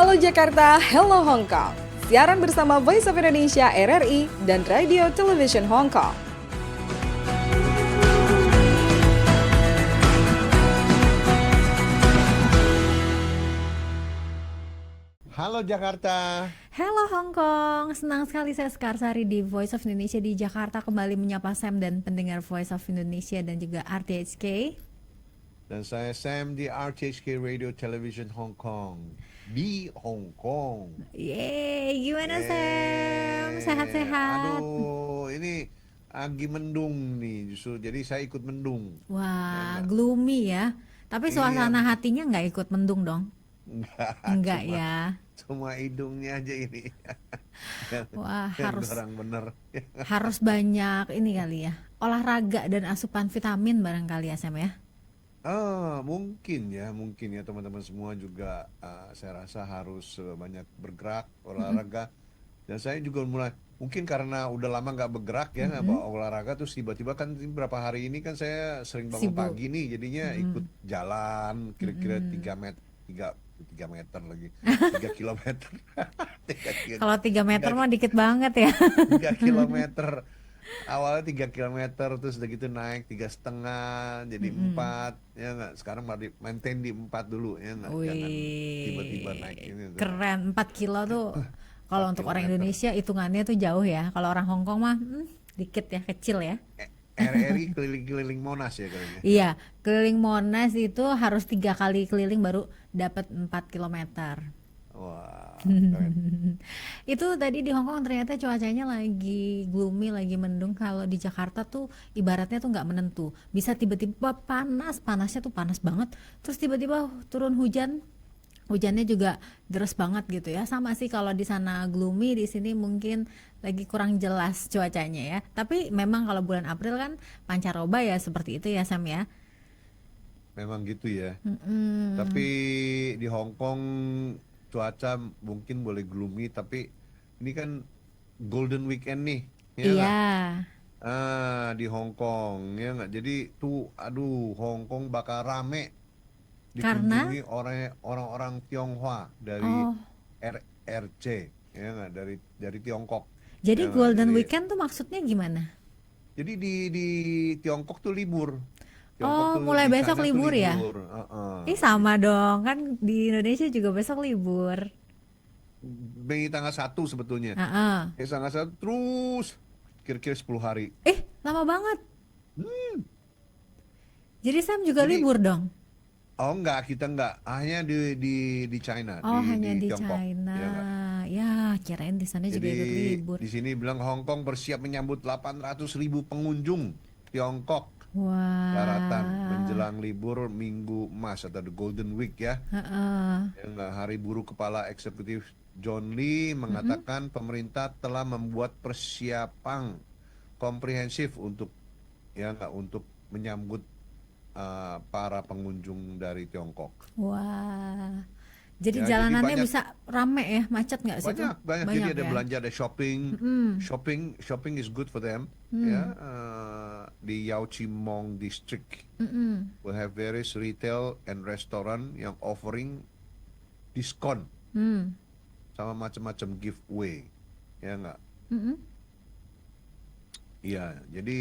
Halo Jakarta, hello Hong Kong. Siaran bersama Voice of Indonesia RRI dan Radio Television Hong Kong. Halo Jakarta. Halo Hong Kong, senang sekali saya Sekarsari di Voice of Indonesia di Jakarta kembali menyapa Sam dan pendengar Voice of Indonesia dan juga RTHK. Dan saya Sam di RTHK Radio Television Hong Kong di Hong Kong. Yeay, gimana Sam? Sehat-sehat? Aduh, ini lagi mendung nih justru, jadi saya ikut mendung. Wah, gloomy ya. Tapi suasana hatinya nggak ikut mendung dong? Enggak ya. Cuma hidungnya aja ini. Wah, harus orang bener. harus banyak ini kali ya. Olahraga dan asupan vitamin barangkali ya Sam ya. Mungkin ya teman-teman semua juga saya rasa harus banyak bergerak, olahraga. Dan saya juga mulai, mungkin karena udah lama nggak bergerak ya, nggak olahraga, terus tiba-tiba kan beberapa hari ini kan saya sering bangun Sibuk. pagi nih, jadinya ikut jalan kira-kira 3 meter lagi, 3 kilometer. Kalau 3 meter mah dikit banget ya. 3 kilometer. Awalnya 3 kilometer, terus udah gitu naik 3,5 jadi 4 ya nggak, sekarang maintain di 4 dulu ya nggak, jangan Wih, tiba-tiba naik ini tuh. keren. 4 kilo tuh kalau untuk orang kilometer. Indonesia hitungannya tuh jauh ya. Kalau orang Hong Kong mah dikit ya, kecil ya. RRI keliling-keliling Monas ya kayaknya. Iya, keliling Monas itu harus 3 kali keliling baru dapat 4 kilometer. Wah, keren. Itu tadi di Hong Kong ternyata cuacanya lagi gloomy, lagi mendung. Kalau di Jakarta tuh ibaratnya tuh nggak menentu. Bisa tiba-tiba panas, panasnya tuh panas banget. Terus tiba-tiba turun hujan, hujannya juga deras banget gitu ya. Sama sih kalau di sana gloomy, di sini mungkin lagi kurang jelas cuacanya ya. Tapi memang kalau bulan April kan pancaroba ya, seperti itu ya Sam ya. Memang gitu ya. Tapi di Hong Kong cuaca mungkin boleh gloomy, tapi ini kan Golden Weekend nih, ya nggak? Iya. Di Hong Kong ya nggak, jadi tuh aduh, Hong Kong bakal rame Karena dikunjungi orang-orang Tionghoa dari oh, RRC ya nggak, dari Tiongkok jadi ya nggak, Golden jadi Weekend tuh maksudnya gimana? di Tiongkok tuh libur. Oh, mulai Di besok China tuh libur ya? libur. Sama dong, kan di Indonesia juga besok libur. Mei tanggal 1 sebetulnya. Heeh. Tanggal 1 terus kira-kira 10 hari. Lama banget. Jadi Sam juga Jadi libur dong? oh enggak, kita enggak, hanya di China, Oh, hanya di Tiongkok. China. Ya enggak? Ya, kirain di sana juga Jadi ikut libur. di sini bilang Hong Kong bersiap menyambut 800.000 pengunjung Tiongkok daratan Wah. menjelang libur Minggu Emas atau the Golden Week ya. Heeh. Yang Hari Buruh, Kepala Eksekutif John Lee mengatakan pemerintah telah membuat persiapan komprehensif untuk untuk menyambut para pengunjung dari Tiongkok. Wah. Jadi Ya, jadi jalanannya banyak bisa rame ya, macet nggak sih tuh? banyak jadi ada ya. belanja, ada shopping. Shopping is good for them ya. Di Yau Chi Mong District will have various retail and restaurant yang offering diskon sama macam-macam giveaway ya nggak. Iya, jadi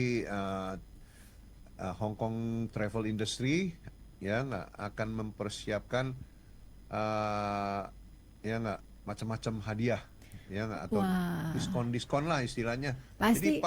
Hong Kong travel industry ya nggak akan mempersiapkan ya nggak, macam-macam hadiah ya nggak, atau Wah. diskon lah istilahnya. Pasti.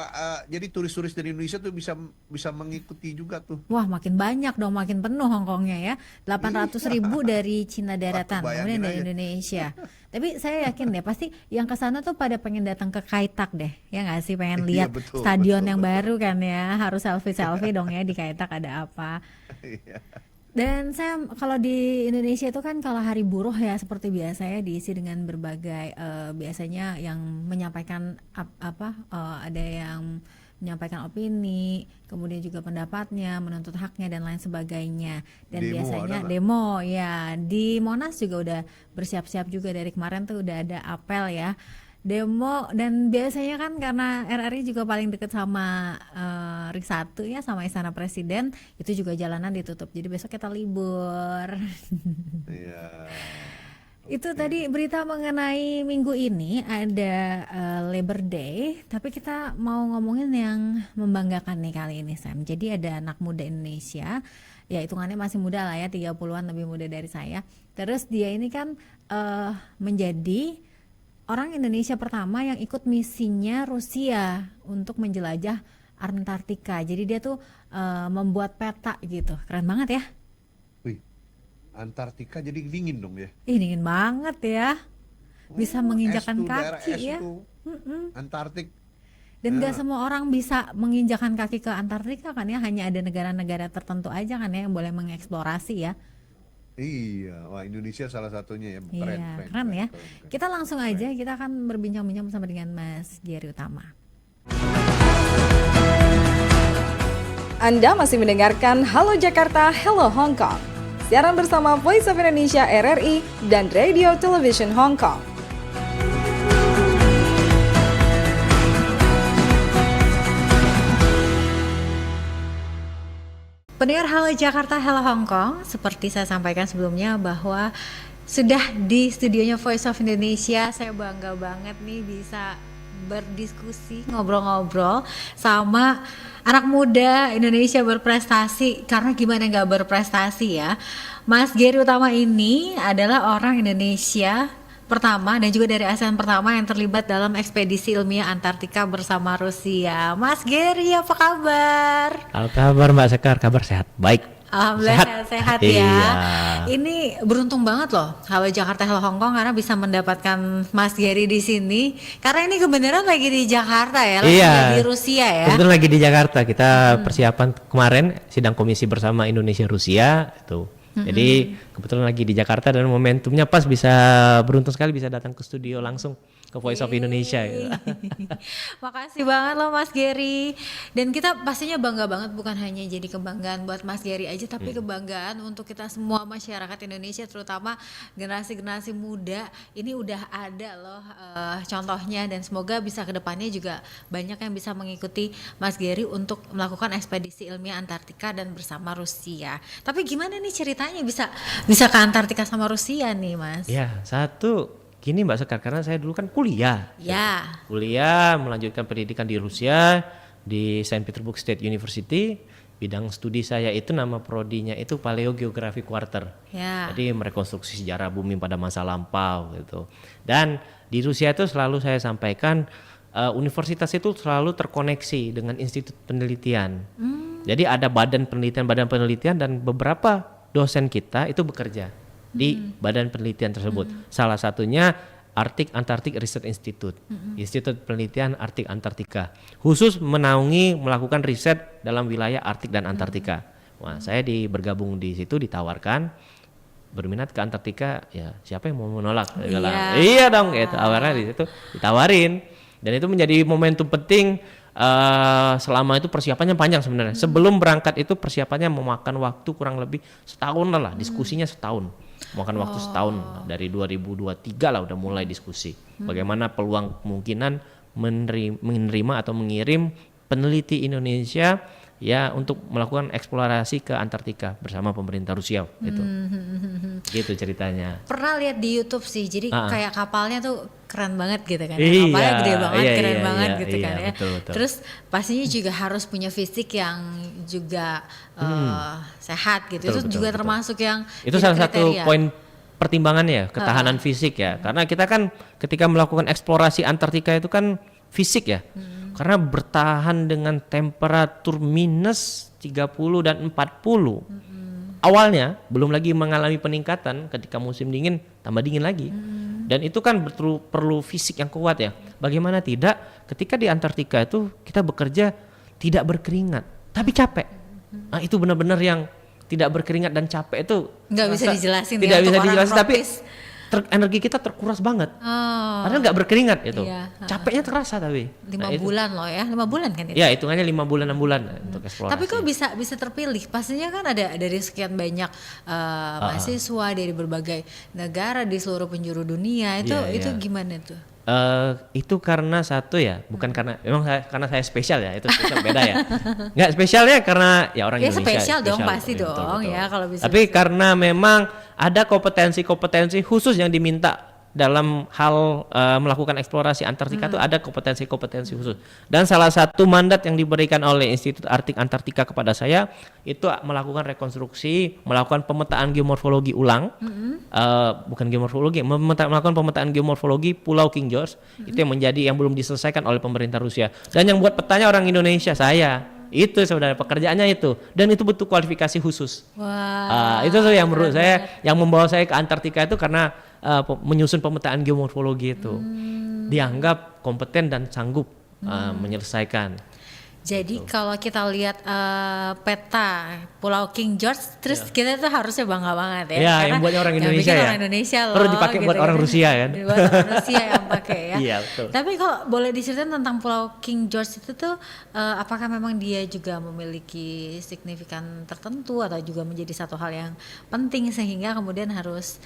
Jadi turis-turis dari Indonesia tuh bisa mengikuti juga tuh. Wah, makin banyak dong, makin penuh Hongkongnya ya. 800.000 dari Cina daratan, bayangin kemudian dari aja. Indonesia. Tapi saya yakin deh, pasti yang ke sana tuh pada pengen datang ke Kai Tak deh. Ya nggak sih, pengen Iya, lihat betul, stadion betul, yang betul. baru kan ya. Harus selfie-selfie dong ya di Kai Tak ada apa. Iya. Dan saya kalau di Indonesia itu kan kalau hari buruh ya seperti biasa ya diisi dengan berbagai biasanya yang menyampaikan ada yang menyampaikan opini, kemudian juga pendapatnya, menuntut haknya dan lain sebagainya. Dan Demo biasanya ada nggak? demo ya di Monas juga udah bersiap-siap juga dari kemarin tuh udah ada apel ya. Demo dan biasanya kan karena RRI juga paling deket sama RIK 1 ya sama Istana Presiden, itu juga jalanan ditutup. Jadi besok kita libur. Iya. Itu tadi berita mengenai minggu ini ada Labor Day, tapi kita mau ngomongin yang membanggakan nih kali ini, Sam. Jadi ada anak muda Indonesia, ya hitungannya masih muda lah ya, 30-an, lebih muda dari saya. Terus dia ini kan menjadi orang Indonesia pertama yang ikut misinya Rusia untuk menjelajah Antartika. Jadi dia tuh membuat peta gitu, keren banget ya. Wih, Antartika jadi dingin dong ya. Dingin banget ya, bisa menginjakan daerah kaki es ya. itu, Antartik. Dan gak semua orang bisa menginjakan kaki ke Antartika kan ya, hanya ada negara-negara tertentu aja kan ya yang boleh mengeksplorasi ya. Iya, wah Indonesia salah satunya ya. Iya, keren ya. Kita langsung aja, kita akan berbincang-bincang bersama dengan Mas Gary Utama. Anda masih mendengarkan Halo Jakarta, Hello Hong Kong. Siaran bersama Voice of Indonesia RRI dan Radio Television Hong Kong. Pendengar Halo Jakarta, Hello Hong Kong, seperti saya sampaikan sebelumnya bahwa sudah di studionya Voice of Indonesia. Saya bangga banget nih bisa berdiskusi, ngobrol-ngobrol sama anak muda Indonesia berprestasi. Karena gimana gak berprestasi ya, Mas Gary Utama ini adalah orang Indonesia pertama dan juga dari ASEAN pertama yang terlibat dalam ekspedisi ilmiah Antartika bersama Rusia. Mas Gary, apa kabar? Apa kabar Mbak Sekar? Kabar sehat, baik. Alhamdulillah sehat ya. Iya. Ini beruntung banget loh Halo Jakarta Hello Hong Kong karena bisa mendapatkan Mas Gary di sini. Karena ini kebenaran lagi di Jakarta ya, lagi di Rusia ya. Kebetulan lagi di Jakarta. Kita persiapan kemarin sidang komisi bersama Indonesia Rusia itu. Jadi kebetulan lagi di Jakarta dan momentumnya pas, bisa beruntung sekali bisa datang ke studio langsung ke Voice of Indonesia gitu. Makasih banget loh Mas Gary. Dan kita pastinya bangga banget, bukan hanya jadi kebanggaan buat Mas Gary aja, tapi kebanggaan untuk kita semua masyarakat Indonesia, terutama generasi-generasi muda. Ini udah ada loh contohnya, dan semoga bisa kedepannya juga banyak yang bisa mengikuti Mas Gary untuk melakukan ekspedisi ilmiah Antartika dan bersama Rusia. Tapi gimana nih ceritanya bisa ke Antartika sama Rusia nih Mas? Ya, satu gini Mbak Sekar, karena saya dulu kan kuliah. Ya. Kuliah melanjutkan pendidikan di Rusia di Saint Petersburg State University. Bidang studi saya itu nama prodinya itu Paleogeography Quarter. Ya. Jadi merekonstruksi sejarah bumi pada masa lampau gitu. Dan di Rusia itu selalu saya sampaikan universitas itu selalu terkoneksi dengan institut penelitian. Jadi ada badan penelitian dan beberapa dosen kita itu bekerja di badan penelitian tersebut. Salah satunya Antarctic Research Institute, Institut Penelitian Arktik Antartika, khusus menaungi melakukan riset dalam wilayah Arktik dan Antartika. Wah, saya bergabung di situ, ditawarkan berminat ke Antartika, ya siapa yang mau menolak? Iya dong, gitu. Awalnya di situ ditawarin, dan itu menjadi momentum penting. Selama itu persiapannya panjang sebenarnya. Sebelum berangkat itu persiapannya memakan waktu kurang lebih setahun lah, diskusinya setahun. Makan waktu setahun, dari 2023 lah udah mulai diskusi. Bagaimana peluang kemungkinan menerima atau mengirim peneliti Indonesia ya untuk melakukan eksplorasi ke Antartika bersama pemerintah Rusia gitu. Gitu ceritanya. Pernah lihat di YouTube sih, jadi kayak kapalnya tuh keren banget gitu kan. Iya, Kapalnya gede banget, keren banget iya, gitu kan ya. Betul. Terus pastinya juga harus punya fisik yang juga sehat gitu. Itu juga termasuk yang itu salah satu poin pertimbangannya, ketahanan fisik ya. Karena kita kan ketika melakukan eksplorasi Antartika itu kan fisik ya. Karena bertahan dengan temperatur minus 30 dan 40. Awalnya belum lagi mengalami peningkatan, ketika musim dingin tambah dingin lagi. Dan itu kan perlu fisik yang kuat ya. Bagaimana tidak ketika di Antartika itu kita bekerja tidak berkeringat tapi capek. Nah, itu benar-benar yang tidak berkeringat dan capek itu nggak bisa dijelasin tidak ya, bisa dijelasin, tapi energi kita terkuras banget. Padahal nggak berkeringat itu. Iya, capeknya terasa tapi 5 bulan loh ya, 5 bulan kan itu? Ya hitungannya 5 bulan 6 bulan untuk eksplorasi. Tapi kok bisa terpilih? Pastinya kan ada dari sekian banyak mahasiswa dari berbagai negara di seluruh penjuru dunia. Itu gimana tuh? Itu karena satu ya, bukan karena memang karena saya spesial ya, itu spesial beda ya. Nggak spesialnya karena ya orang Indonesia. Spesial dong, pasti dong betul. Ya kalau bisa. Tapi karena memang ada kompetensi-kompetensi khusus yang diminta dalam hal melakukan eksplorasi Antartika itu ada kompetensi-kompetensi khusus. Dan salah satu mandat yang diberikan oleh Institut Arktik Antartika kepada saya itu melakukan rekonstruksi, melakukan pemetaan geomorfologi ulang, bukan geomorfologi, melakukan pemetaan geomorfologi Pulau King George, itu yang belum diselesaikan oleh pemerintah Rusia. Dan yang buat petanya orang Indonesia, saya. Itu sebenarnya pekerjaannya itu, dan itu butuh kualifikasi khusus. Wah, Itu tuh yang menurut saya yang membawa saya ke Antartika itu karena menyusun pemetaan geomorfologi itu dianggap kompeten dan sanggup menyelesaikan. jadi kalau kita lihat peta Pulau King George, terus kita tuh harusnya bangga banget ya. Iya, karena yang buatnya orang yang Indonesia bikin ya. Orang Indonesia loh. Perlu dipakai buat orang Rusia kan. Buat orang Rusia yang pakai ya. Iya, betul. Tapi kalau boleh diceritain tentang Pulau King George itu tuh, apakah memang dia juga memiliki signifikan tertentu atau juga menjadi satu hal yang penting sehingga kemudian harus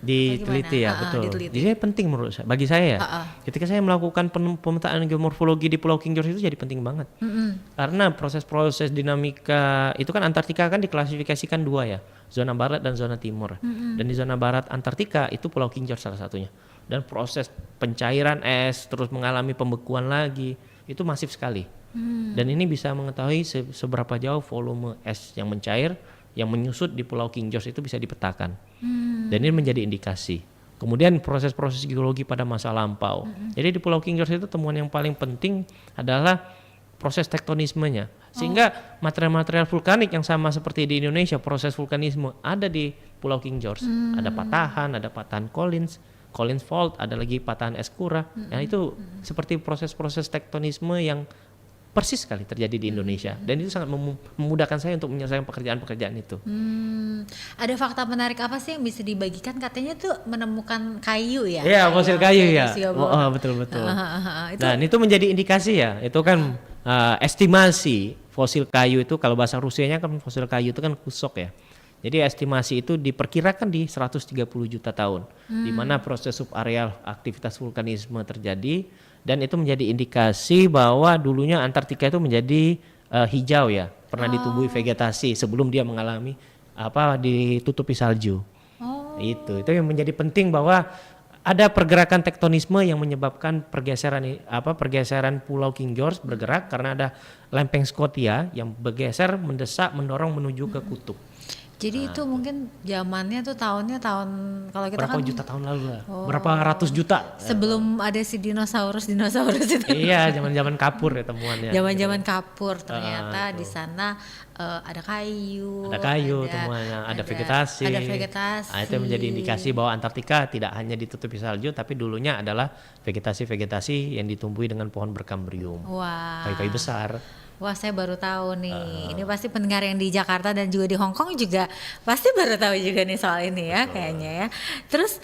Diteliti ya, betul. diteliti. Jadi penting menurut saya, bagi saya ya. Ketika saya melakukan pemetaan geomorfologi di Pulau King George itu jadi penting banget. Karena proses-proses dinamika itu kan Antartika kan diklasifikasikan dua ya, zona barat dan zona timur. Dan di zona barat Antartika itu Pulau King George salah satunya. Dan proses pencairan es terus mengalami pembekuan lagi itu masif sekali. Dan ini bisa mengetahui seberapa jauh volume es yang mencair yang menyusut di Pulau King George itu bisa dipetakan. Dan ini menjadi indikasi. Kemudian proses-proses geologi pada masa lampau. Jadi di Pulau King George itu temuan yang paling penting adalah proses tektonismenya. Sehingga material-material vulkanik yang sama seperti di Indonesia, proses vulkanisme ada di Pulau King George. Ada patahan Collins Fault, ada lagi patahan Eskura. Nah itu seperti proses-proses tektonisme yang persis sekali terjadi di Indonesia, dan itu sangat memudahkan saya untuk menyelesaikan pekerjaan-pekerjaan itu. Ada fakta menarik apa sih yang bisa dibagikan? Katanya tuh menemukan kayu ya? Iya, fosil kayu ya. Betul. Itu Dan itu menjadi indikasi ya. Itu kan estimasi fosil kayu itu, kalau bahasa Rusianya kan fosil kayu itu kan kusok ya. Jadi estimasi itu diperkirakan di 130 juta tahun, di mana proses subareal aktivitas vulkanisme terjadi, dan itu menjadi indikasi bahwa dulunya Antartika itu menjadi hijau ya, pernah ditumbuhi vegetasi sebelum dia mengalami ditutupi salju. Itu yang menjadi penting bahwa ada pergerakan tektonisme yang menyebabkan pergeseran Pulau King George bergerak karena ada lempeng Scotia yang bergeser, mendesak, mendorong menuju ke kutub. Jadi itu mungkin zamannya tuh tahun kalau kita berapa kan juta tahun lalu lah, berapa ratus juta sebelum ada si dinosaurus itu. Iya, zaman kapur ya temuannya. Zaman kapur ternyata di sana ada kayu, temuannya, ada vegetasi. Nah, itu menjadi indikasi bahwa Antartika tidak hanya ditutupi salju, tapi dulunya adalah vegetasi yang ditumbuhi dengan pohon berkambrium, kayu-kayu besar. Wah, saya baru tahu nih. Ini pasti pendengar yang di Jakarta dan juga di Hong Kong juga pasti baru tahu juga nih soal ini ya. Betul. Kayaknya ya. Terus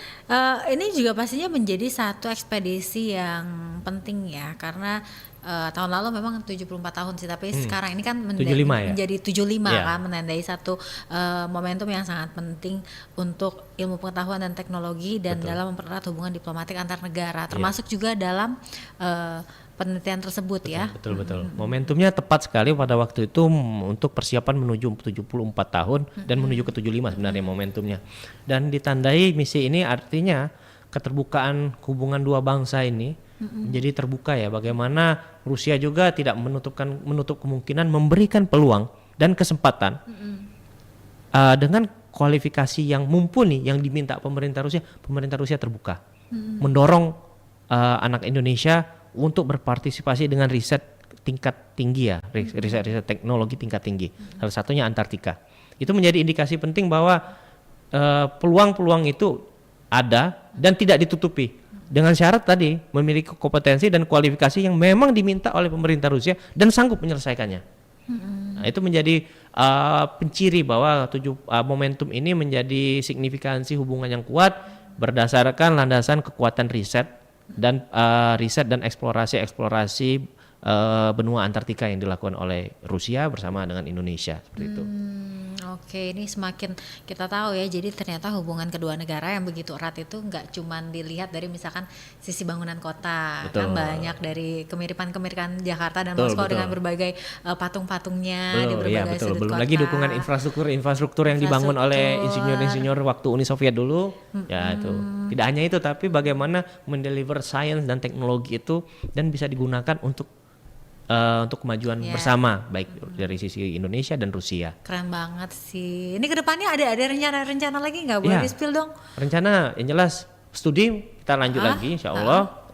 ini juga pastinya menjadi satu ekspedisi yang penting ya, karena tahun lalu memang 74 tahun sih, tapi sekarang ini kan menjadi 75 kan, menandai satu momentum yang sangat penting untuk ilmu pengetahuan dan teknologi dan dalam mempererat hubungan diplomatik antar negara, termasuk juga dalam penelitian tersebut. Betul. Momentumnya tepat sekali pada waktu itu untuk persiapan menuju 74 tahun dan menuju ke 75 sebenarnya momentumnya. Dan ditandai misi ini artinya keterbukaan hubungan dua bangsa ini menjadi terbuka ya, bagaimana Rusia juga tidak menutup kemungkinan memberikan peluang dan kesempatan dengan kualifikasi yang mumpuni yang diminta pemerintah Rusia terbuka mendorong anak Indonesia untuk berpartisipasi dengan riset tingkat tinggi ya, riset teknologi tingkat tinggi. Salah satunya Antartika. Itu menjadi indikasi penting bahwa peluang-peluang itu ada dan tidak ditutupi. Dengan syarat tadi memiliki kompetensi dan kualifikasi yang memang diminta oleh pemerintah Rusia dan sanggup menyelesaikannya. Nah, itu menjadi penciri bahwa momentum ini menjadi signifikansi hubungan yang kuat berdasarkan landasan kekuatan riset dan eksplorasi benua Antartika yang dilakukan oleh Rusia bersama dengan Indonesia seperti itu. Oke, ini semakin kita tahu ya, jadi ternyata hubungan kedua negara yang begitu erat itu nggak cuman dilihat dari misalkan sisi bangunan kota, kan Betul. banyak dari kemiripan-kemiripan Jakarta dan Betul, Moskow betul. dengan berbagai patung-patungnya di Belum, iya berbagai betul. sudut Belum kota. lagi dukungan infrastruktur yang dibangun oleh insinyur-insinyur waktu Uni Soviet dulu. Ya itu. Tidak hanya itu, tapi bagaimana mendeliver sains dan teknologi itu dan bisa digunakan untuk kemajuan Ya. bersama, baik dari sisi Indonesia dan Rusia. Keren banget sih. Ini kedepannya ada rencana lagi nggak? Boleh Iya. di-spill dong? Rencana yang jelas studi kita lanjut lagi insya Allah.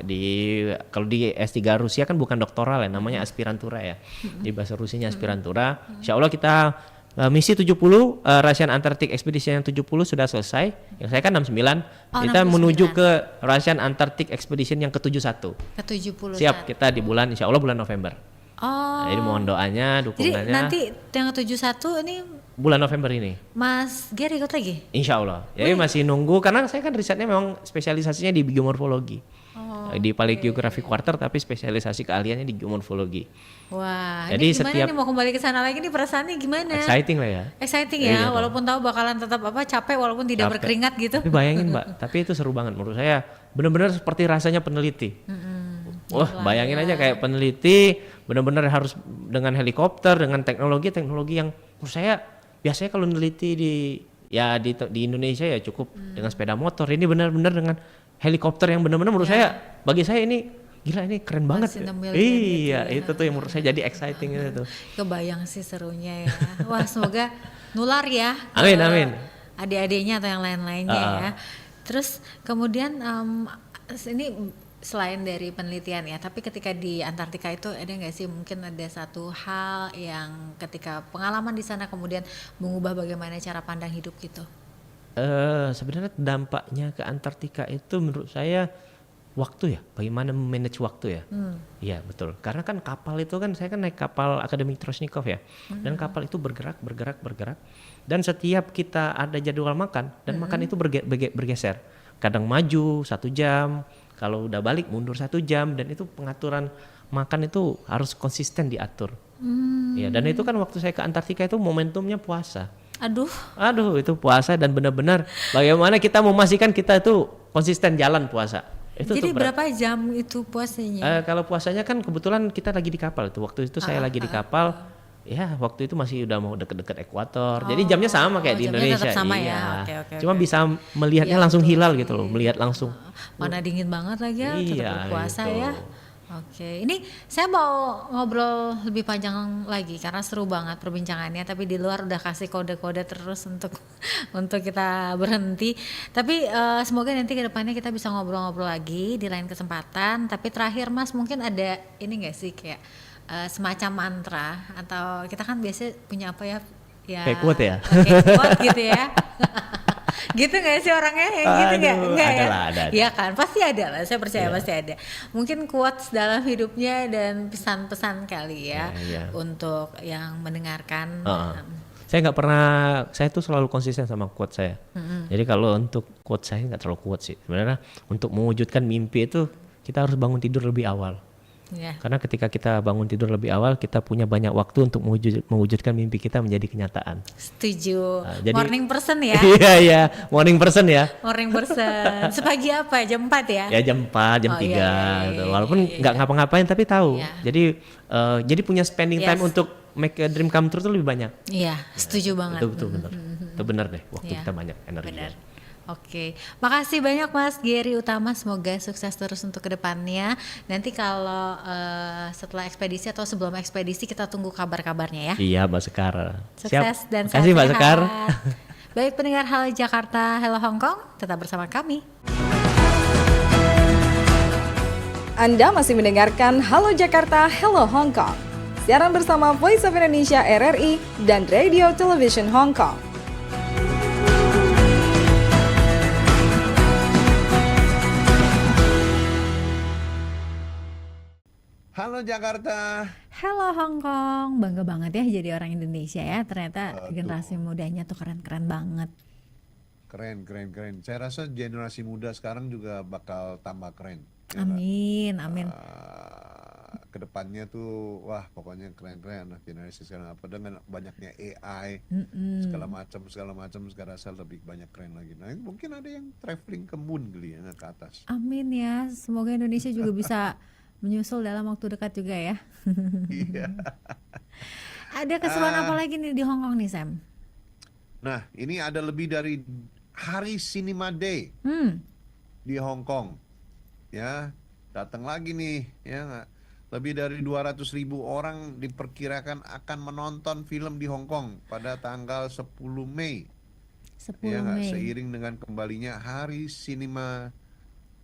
Kalau di S3 Rusia kan bukan doktoral ya, namanya aspirantura ya. Di bahasa Rusianya aspirantura. Insya Allah kita misi 70 Russian Antarctic Expedition yang 70 sudah selesai. Yang saya kan 69. Kita 69. menuju ke Russian Antarctic Expedition yang ke-71. Ke 70. Siap, kita di bulan insya Allah bulan November. Oh. Nah, jadi mohon doanya, Jadi dukungannya nanti yang ke 71 ini bulan November ini. Mas Gary ikut lagi? Insya Allah. Jadi masih nunggu karena saya kan risetnya memang spesialisasinya di geomorfologi. Di Paleogeographic Quarter tapi spesialisasi keahliannya di geomorfologi. Wah, Jadi ini gimana setiap- nih mau kembali ke sana lagi nih perasaannya gimana? Exciting lah ya. Exciting Iya, ya, Pak. walaupun tahu bakalan tetap capek walaupun tidak Capek. berkeringat gitu. Tapi bayangin Mbak, tapi itu seru banget menurut saya. Benar-benar seperti rasanya peneliti. Wah, bayangin aja kayak peneliti benar-benar harus dengan helikopter, dengan teknologi yang menurut saya biasanya kalau meneliti di Indonesia ya cukup dengan sepeda motor. Ini benar-benar dengan helikopter yang benar-benar menurut saya, bagi saya ini gila, ini keren banget. Once in a million Iya, gitu ya. itu tuh yang menurut saya jadi exciting itu tuh. Kebayang sih serunya ya. Wah, semoga nular ya. Amin, ke amin. Adik-adiknya atau yang lain-lainnya ya. Terus kemudian ini selain dari penelitian ya, tapi ketika di Antartika itu ada nggak sih mungkin ada satu hal yang ketika pengalaman di sana kemudian mengubah bagaimana cara pandang hidup gitu? Sebenarnya dampaknya ke Antartika itu menurut saya waktu ya, bagaimana manage waktu ya. Iya betul, karena kan kapal itu kan saya kan naik kapal Akademi Trosnikov ya, dan kapal itu bergerak, dan setiap kita ada jadwal makan dan makan itu bergeser, kadang maju 1 jam, kalau udah balik mundur 1 jam, dan itu pengaturan makan itu harus konsisten diatur. Ya, dan itu kan waktu saya ke Antartika itu momentumnya puasa. Aduh itu puasa dan benar-benar bagaimana kita memastikan kita itu konsisten jalan puasa. Itu Jadi tuh berat. berapa jam itu puasanya? Kalau puasanya kan kebetulan kita lagi di kapal itu. Waktu itu saya lagi di kapal. Ya waktu itu masih udah mau deket-deket ekuator. Jadi jamnya sama kayak di jamnya Indonesia. tetap sama ya. Iya. Oke, Cuma bisa melihatnya Iya, langsung betul. hilal gitu loh, melihat langsung. Mana dingin banget lagi ya, tetap Iya, berpuasa gitu. ya. Oke, ini saya mau ngobrol lebih panjang lagi karena seru banget perbincangannya. Tapi di luar udah kasih kode-kode terus untuk untuk kita berhenti. Tapi semoga nanti kedepannya kita bisa ngobrol-ngobrol lagi di lain kesempatan. Tapi terakhir Mas, mungkin ada ini nggak sih kayak semacam mantra atau kita kan biasa punya apa ya? Kayak quote ya? Kayak quote gitu ya. Gitu nggak sih orangnya yang gitu nggak? Aduh, Nggak ada ya? lah, ada. Iya kan, pasti ada lah. Saya percaya Iya. pasti ada. Mungkin quotes dalam hidupnya dan pesan-pesan kali ya Iya. untuk yang mendengarkan. Saya nggak pernah, saya tuh selalu konsisten sama quote saya. Jadi kalau untuk quote saya nggak terlalu quote sih. Sebenarnya untuk mewujudkan mimpi itu kita harus bangun tidur lebih awal. Ya. Karena ketika kita bangun tidur lebih awal, kita punya banyak waktu untuk mewujudkan mimpi kita menjadi kenyataan. Setuju. jadi- Morning person ya. Iya, morning person ya. Morning person. Sepagi apa? Jam 4 ya? Ya jam 4, jam Oh, 3 iya, gitu. iya, Walaupun iya, nggak ngapa-ngapain tapi tahu. Iya. Jadi punya spending time Yes. untuk make a dream come true itu lebih banyak. Iya, setuju banget. Itu betul benar. Itu benar deh. Waktu Iya. kita banyak energi. Benar. Oke, makasih banyak Mas Gary Utama. Semoga sukses terus untuk kedepannya. Nanti kalau setelah ekspedisi atau sebelum ekspedisi kita tunggu kabar-kabarnya ya. Iya, Mbak Sekar. Sukses dan Terima kasih Mbak Sekar. Baik pendengar Halo Jakarta, Halo Hong Kong, tetap bersama kami. Anda masih mendengarkan Halo Jakarta, Hello Hong Kong. Siaran bersama Voice of Indonesia RRI dan Radio Television Hong Kong. Halo Jakarta. Halo Hong Kong, bangga banget ya jadi orang Indonesia ya. Ternyata generasi mudanya tuh keren-keren banget. Keren. Saya rasa generasi muda sekarang juga bakal tambah keren. Ya, Amin, amin. kedepannya tuh wah pokoknya keren-keren lah generasi sekarang, apa dengan banyaknya AI segala macam sekarang rasa lebih banyak keren lagi. Nah mungkin ada yang traveling ke moon kali ya, ke atas. Amin ya, semoga Indonesia juga bisa menyusul dalam waktu dekat juga ya. Iya. Ada keseruan apa lagi nih di Hong Kong nih Sam? Nah ini ada lebih dari Hari Cinema Day di Hong Kong ya, datang lagi nih ya nggak? Lebih dari 200.000 orang diperkirakan akan menonton film di Hong Kong pada tanggal 10 Mei 10 ya nggak? Mei. Seiring dengan kembalinya Hari Sinema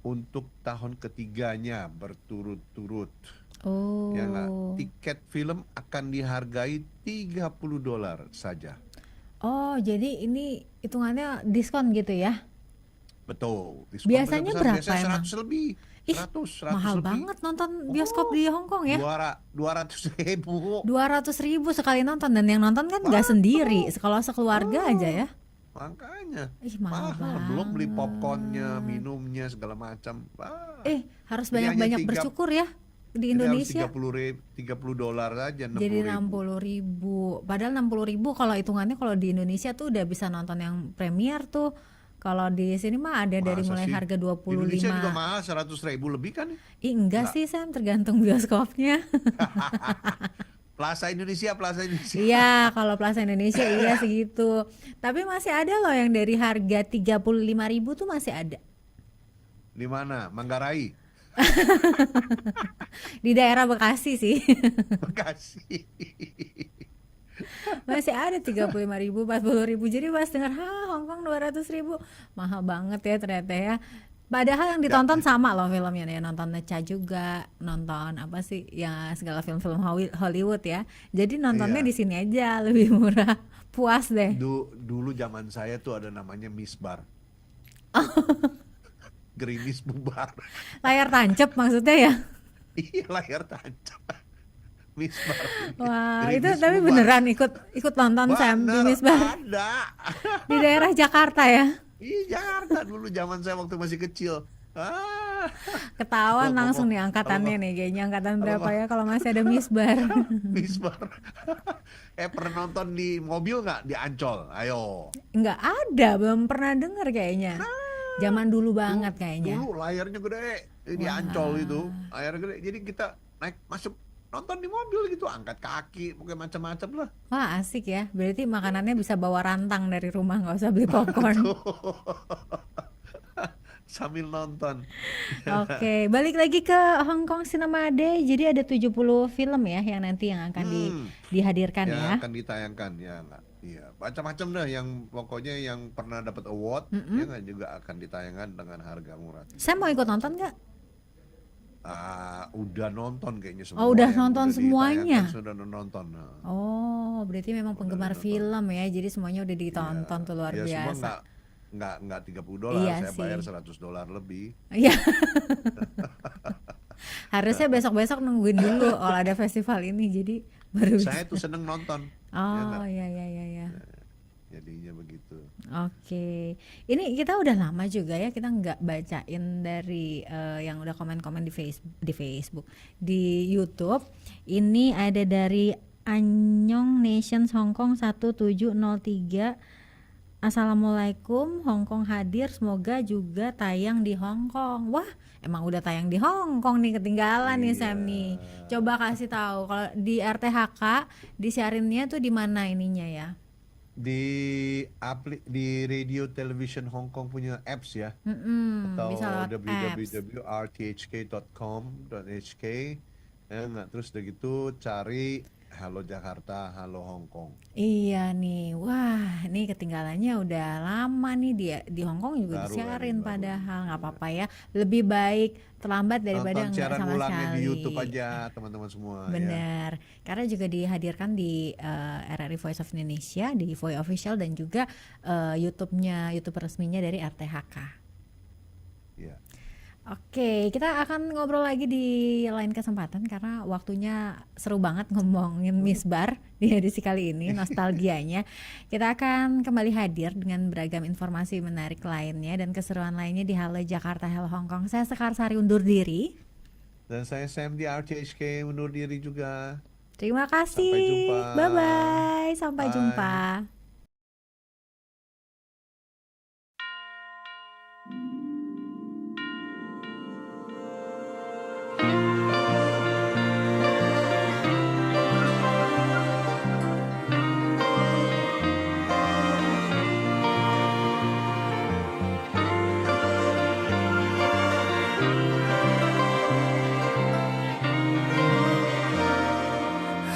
untuk tahun ketiganya berturut-turut Oh. ya nggak? Tiket film akan dihargai $30 saja. Oh, jadi ini hitungannya diskon gitu ya? Betul. Diskon Biasanya besar-besar. berapa Biasanya emang? 100 lebih. Ih, 100 mahal lebih. banget nonton bioskop di Hong Kong ya. 200.000. 200.000 sekali nonton, dan yang nonton kan nggak sendiri, kalau sekeluarga aja ya. Makanya Ih, mahal banget. belum beli popcornnya, minumnya segala macam. Harus Jadi hanya banyak-banyak tiga- bersyukur ya di Jadi harus Indonesia. $30 aja, 60.000. Jadi 60.000. Padahal 60.000 kalau hitungannya kalau di Indonesia tuh udah bisa nonton yang premier tuh. Kalau di sini mah ada dari Masa mulai sih? harga Di Indonesia juga 25. mahal, 100.000 lebih kan? Enggak sih Sam, tergantung bioskopnya. Plaza Indonesia. Iya, kalau Plaza Indonesia iya segitu. Tapi masih ada loh yang dari harga 35.000 tuh masih ada. Di mana? Manggarai, Di daerah Bekasi sih. Bekasi. Masih ada 35.000, 40.000. Jadi pas dengar Hong Kong 200.000, mahal banget ya ternyata ya. Padahal yang ditonton sama loh filmnya ya, nonton Neca juga, nonton apa sih ya, segala film-film Hollywood ya. Jadi nontonnya Iya. di sini aja lebih murah, puas deh. Dulu zaman saya tuh ada namanya Misbar. Gerimis bubar. Layar tancap maksudnya ya. Iya, layar tancap. Misbar. Wah, Gerimis itu tapi bubar. beneran ikut nonton Sam di Bener, Misbar ada. di daerah Jakarta ya. Iya, Jakarta dulu zaman saya waktu masih kecil. Ketahuan Kalau langsung ngomong- nih angkatannya nih, kayaknya angkatan kalau berapa ngomong- ya kalau masih ada Misbar. Misbar. Pernah nonton di mobil nggak di Ancol? Ayo. Nggak ada, belum pernah dengar kayaknya. Zaman dulu banget kayaknya. Dulu layarnya gede di Ancol itu, layarnya gede. Jadi kita naik masuk nonton di mobil gitu, angkat kaki, pokoknya macam-macam lah. Wah, asik ya. Berarti makanannya bisa bawa rantang dari rumah, nggak usah beli popcorn. Sambil nonton. Oke, balik lagi ke Hong Kong Cinema Day. Jadi ada 70 film ya yang nanti yang akan dihadirkan ya. Akan ditayangkan ya nggak? Iya, macam-macam dah yang pokoknya yang pernah dapat award ya nggak, juga akan ditayangkan dengan harga murah. Saya mau ikut nonton nggak? Udah nonton kayaknya semua. Oh, udah yang nonton udah semuanya? ditayangkan sudah nonton. Nah. Oh, berarti memang penggemar film ya. Jadi semuanya udah ditonton tuh, luar Ya semua biasa. nggak $30, Iya saya sih. bayar $100 lebih. Iya. Harusnya besok-besok nungguin dulu kalau ada festival ini, jadi baru bisa. Saya tuh seneng nonton. Ya Oh, nggak? iya. Jadinya begitu. Oke, ini kita udah lama juga ya kita nggak bacain dari yang udah komen-komen di Facebook, di YouTube. Ini ada dari Anyong Nations Hong Kong 1703. Assalamualaikum, Hong Kong hadir, semoga juga tayang di Hong Kong. Wah, emang udah tayang di Hong Kong nih, ketinggalan nih Sam nih. Coba kasih tahu kalau di RTHK disiarinnya tuh di mana ininya ya? Di Radio Television Hong Kong punya apps ya, atau Bisa lewat apps. www.rthk.com.hk ya nggak, terus udah gitu cari Halo Jakarta, Halo Hong Kong. Iya nih, wah ini ketinggalannya udah lama nih, di Hong Kong juga Baru disiarin, baru. padahal nggak apa-apa ya, lebih baik terlambat daripada Nonton nggak siaran sama ulangnya sekali. di YouTube aja teman-teman semua. Ya. Bener, karena juga dihadirkan di RRI Voice of Indonesia, di Voi Official, dan juga YouTube resminya dari RTHK. Ya. Oke, kita akan ngobrol lagi di lain kesempatan karena waktunya seru banget ngomongin Misbar di edisi kali ini, nostalgianya. Kita akan kembali hadir dengan beragam informasi menarik lainnya dan keseruan lainnya di Halo Jakarta, Halo Hong Kong. Saya Sekar Sari undur diri. Dan saya Sam di RCHK undur diri juga. Terima kasih. Sampai jumpa. Bye-bye. Sampai Bye. jumpa.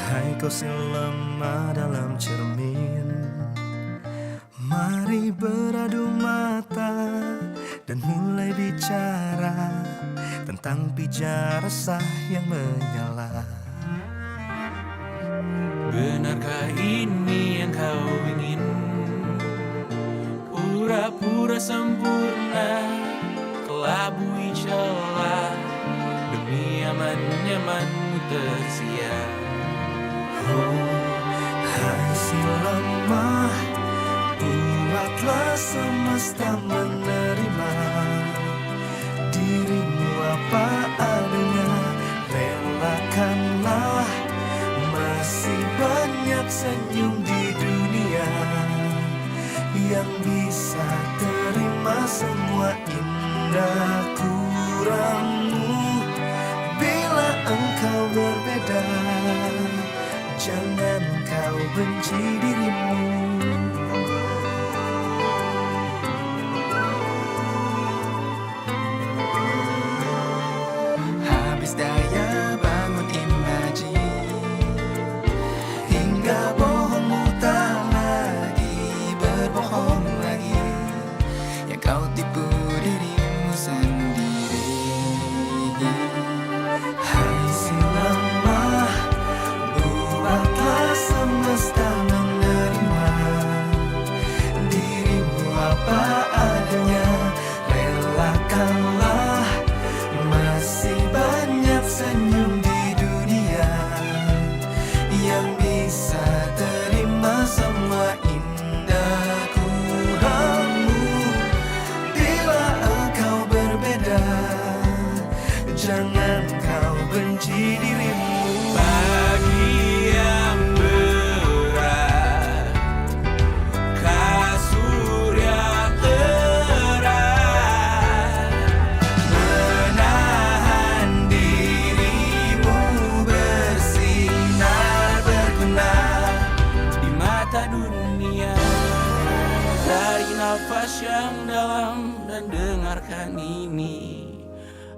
Hai kau si lemah dalam cermin, mari beradu mata dan mulai bicara tentang pijar resah yang menyala. Benarkah ini yang kau ingin? Pura-pura sempurna, kelabui celah demi aman-nyamanmu tersiar. Hai si lemah, buatlah semesta menerima dirimu apa adanya. Relakanlah, masih banyak senyum di dunia yang bisa terima semua indah kurangmu. Bila engkau berbeda, jangan kau benci dirimu. Habis daya bangun imaji, hingga bohongmu tak lagi berbohong lagi. Yang kau tipu dirimu sendiri. Hai si lemah, buatlah semesta menerima dirimu apa adanya. Relakanlah, masih banyak senyum di dunia yang bisa terima semua indah kurangmu. Bila engkau berbeda, jangan kau benci dirimu. Pagi yang berat, kasur yang erat, menahan dirimu bersinar berguna di mata dunia. Tarik nafas yang dalam dan dengarkan ini.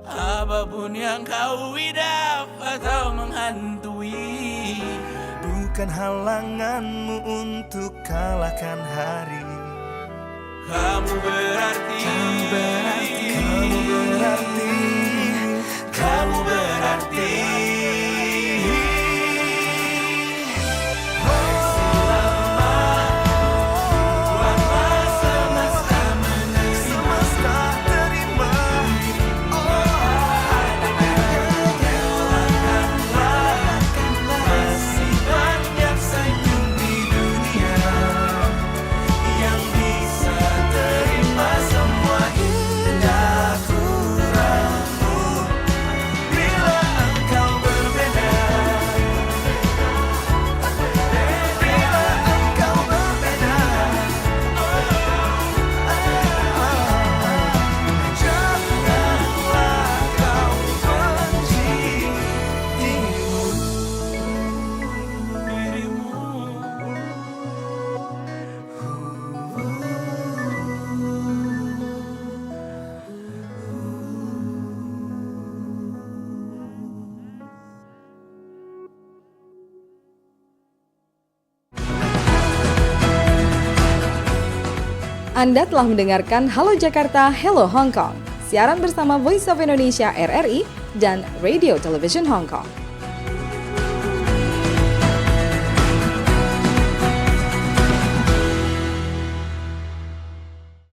Apapun yang kau idap atau menghantui, Bukan halanganmu untuk kalahkan hari. kamu berarti, Kamu berarti, kamu berarti. semesta terima. Masih banyak senyum di dunia yang bisa terima semua indah kurangmu. Bila engkau berbeda, bila engkau berbeda, janganlah kau benci dirimu. Anda telah mendengarkan Halo Jakarta, Hello Hong Kong. Siaran bersama Voice of Indonesia RRI dan Radio Television Hong Kong.